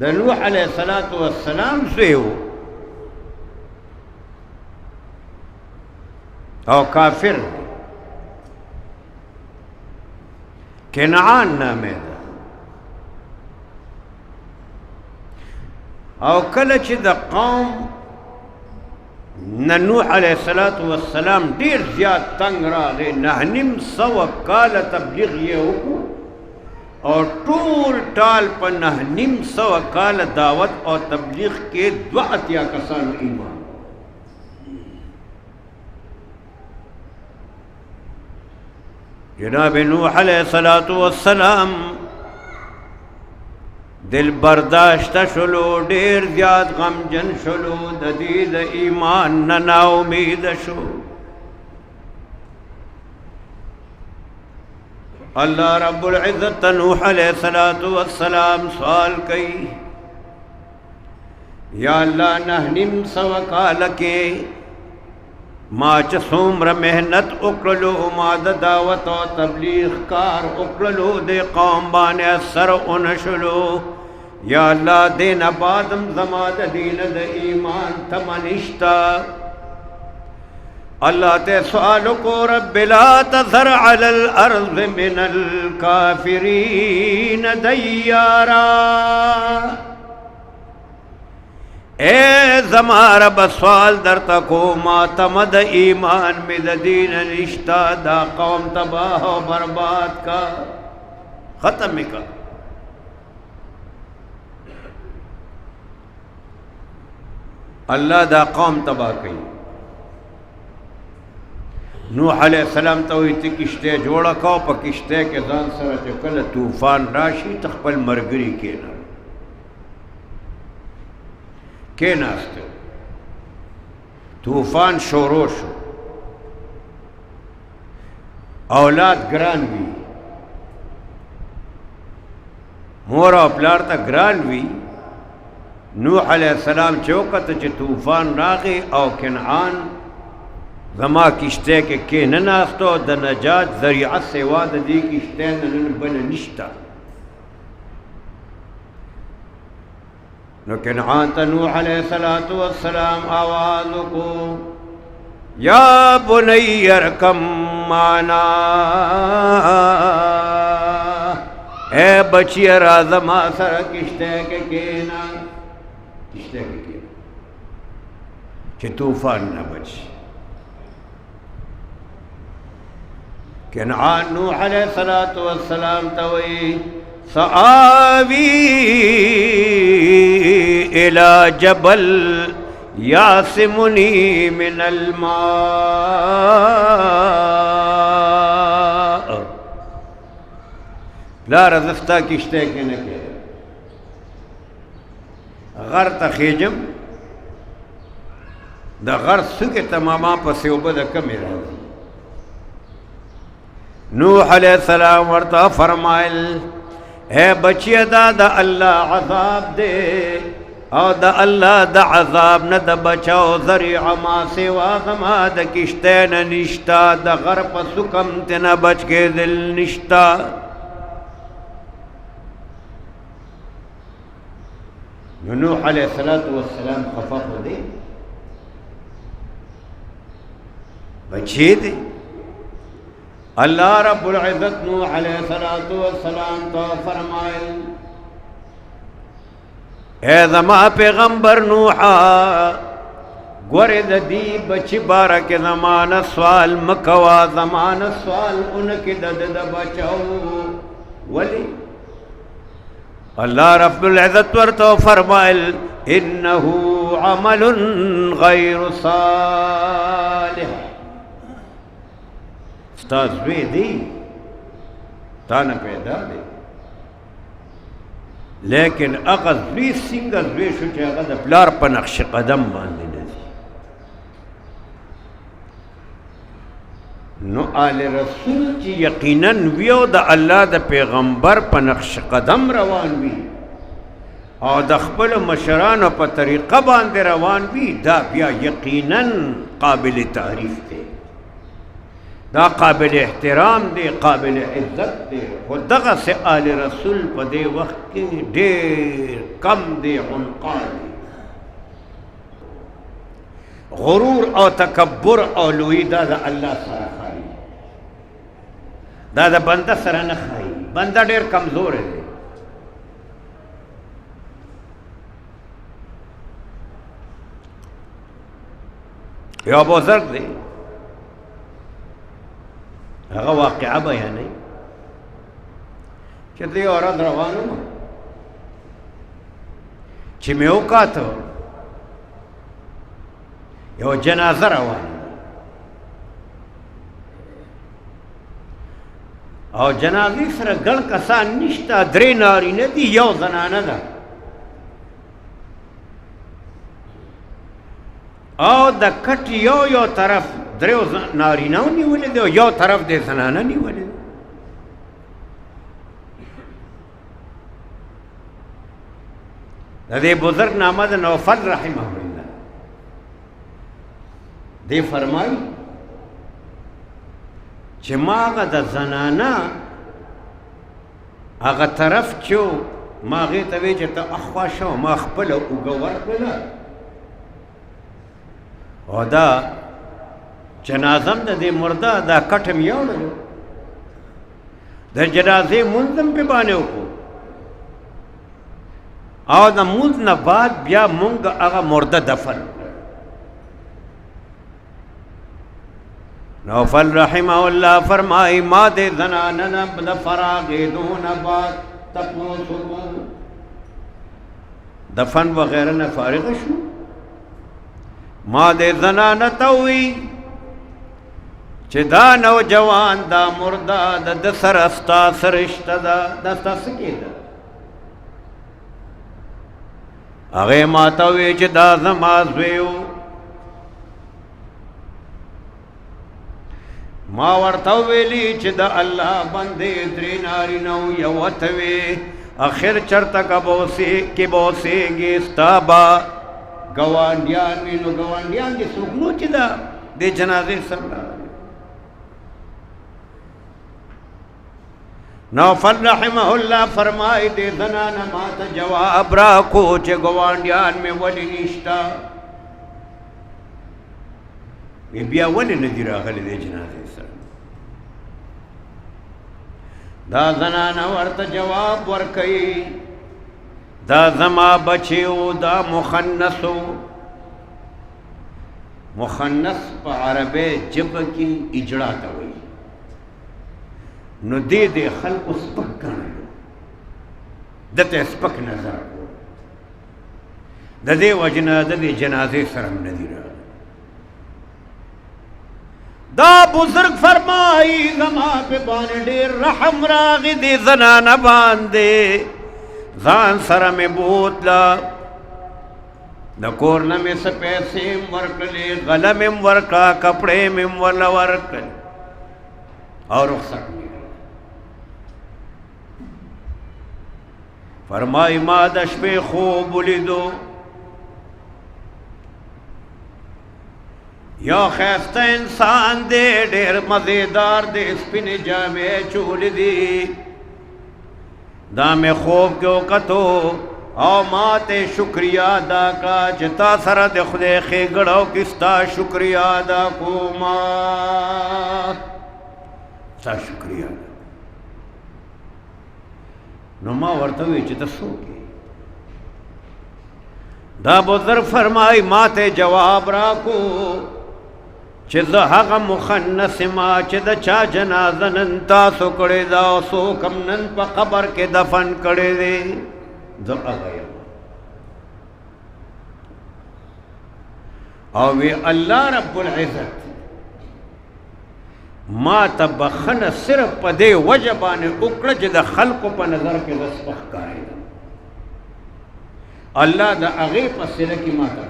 د نوح علیہ الصلوۃ والسلام زوی و او کافر کنعان نامه ده او کله چې د قوم نوح علیہ الصلوۃ والسلام ډیر زیات تنگ راغی 9.5 کاله تبلیغ یې وکړو او ټول ټال په 9.5 کاله دعوت او تبلیغ کې 82 کسان ایمان جناب نوح علیہ الصلوۃ والسلام دل برداشت شلو ډیر زیات غمجن شلو د دې د ایمان نه نا امید شو اللہ رب العزت نوح علیہ الصلوۃ والسلام سوال کئی یا اللہ 9.5 کال کے ما چ څومره محنت وکړلو ما د دعوت او تبلیغ کار وکړلو د قوم باندې اثر ونشلو یا الله دین آبادم زما د دین د ایمان تمنشتا اللہ تے سوال کو رب لا تذر علی الارض من الکافرین دیارا اے زما رب سوال در تکو ماتمد ایمان میں دین نشتا دا قوم تباہ و برباد کا ختم کا اللہ دا قوم تباہ کی نوح علیہ السلام ته وی ته کشته جوړه کو په کشته کې ځان سره چې کله طوفان راشي تخپل مرګري کېناست طوفان شروع شو اولاد ګران وی مور او پلار ته ګران وی نوح علیہ السلام چوکته چې طوفان راغی او کنعان زما کشته کې نه ناستو د نجات ذریعہ سوا د دې کشته نه بل نشتا نو کنعان ته نوح علیہ الصلوۃ والسلام آواز کو یا بنی ارکم معنا اے بچی را زما سره کشته کې کېنا کشته کې چې طوفان نه بچي کنعان نوح علیہ الصلوۃ والسلام توئی سآوی الى جبل یاسمنی من الماء لا رزفتا کشتے کے نکے غر تخیجم دا غر سکے تماما پسیوبہ دا کمی رہا نوح علیہ السلام ورطا فرمائل اے بچی دا اللہ عذاب دے او دا اللہ دا عذاب نہ دا بچاو ذریعہ ما سوا زما دا کشتین نشتا دا غرب سکم تینا بچ کے دل نشتا نوح علیہ السلام خفا ہو دے بچی دے اللہ رب العزت نوح علیہ السلام تو فرمائے اے زما پیغمبر نوحا گورد دی بچی بارک زمان سوال مکوا زمان سوال ان کی دد بچاؤ ولی اللہ رب العزت ورتو فرمائے انہو عمل غیر صالح ستا زوی دی تانا پیدا دی لیکن اغا زوی سنگا زوی شو چه اغا دا پلار پا نقش قدم باندی ندی نو آل رسول چی یقیناً ویو دا اللہ دا پیغمبر پا نقش قدم روان وی او دا خپل مشران پا طریقہ باندی روان وی دا بیا یقیناً قابل تعریف تے دا قابل احترام دی، قابل عزت دی. خو دغسې آل رسول په دې وخت کې ډېر کم دی، عنقا دی. غرور او تکبر او لوی دا د الله سره ښایي، دا د بنده سره نه ښایي. بنده ډېر کمزور دی. یو بزرګ دی، هغه واقعه بیانوي چې زه یوه ورځ روان وم چې مې وکاته یو جنازه روانه او جنازې سره ګڼ کسان نشته، 3 نارینه دي، یو زنانه ده. او د کټ یو طرف 3 نارینه نیولې دي او یو طرف د زنانه نیولې دي. د دې بزرګ نامه د نوفل رحمه الله دی فرمایي چې ما هغه د زنانه هغه طرف چې ما هغې ته وی چې ته اخوا شه، ما خپله اوږه ورکړله او دا جنازم د دې مرده دا کټ م یوړلو، د جنازې مونځ هم پې باندې وکړو او د مونځ نه بعد بیا مونږ هغه مرده دفن. نوفل رحمه الله فرمائی ما دے زنانه د فراغېدو نه بعد تپوس وکړو، دفن وغیره نه فارغ شو. ما دې زنانه ته ووی چې دا نوجوان دا مرده د ده سره ستا څه رشته ده، دا ستا څه کېده؟ هغې ما ته ووی چې دا زما زوی و. ما ورته وویلي چې د الله بندې 3 نارینه و، یوه ته وې اخر چرته که به اوسېږې ستا به ګاونډیان وي. نو ګاونډیان دې څوک نو چې دا دې جنازې سره راغلي. نوفل رحمه الله فرمایي دې زنانه ما ته جواب راکړو چې ګاونډیان مې ولې نشته؟ بیا ولې نه دي راغلي دې جنازې سره؟ دا زنانه ورته جواب ورکوي دا زما بچی و، دا مخنث و. مخنث په عربی ژبه کې اجړا ته وایي. نو دې خلکو سپک ګڼلو، ده ته سپک نظر کړو، د دې وجې نه د دې جنازې سره هم نه دي راغلي. دا بزرگ فرمائی زما پہ باندې ډېر رحم راغی دې زنانه باندې. ځان سره مې بوتله، د کور نه مې څه پیسې م ورکړلې، غله مې م ورکړه، کپړې مې م ورله ورکړل او رخصت مې کړه. فرمایي ما د شپې خوب ولیدو، یو ښایسته انسان دی، ډېر مزېدار دی، سپینې جامې چولې دي. دا مې خوب کې وکتو او ما ته شکریه ادا کړه چې تا سره د خدای ښېګړو کې ستا شکریه ادا کوما، ستا شکریه ادا. نو ما ورته وویل چې ته څوک یې؟ دا بزرګ فرمایي ما ته جواب راکړو چې زه هغه مخنث ما چې د چا جنازه نن تاسو کړې ده او څوک هم نن په قبر کې دفن کړی دی، زه هغه یم. او وی الله رب العزت ما ته بخښنه صرف په دې وجه باندې وکړه چې د خلقو په نظر کې زه سپک ښکارېدم. الله د هغې په صله کې ما ته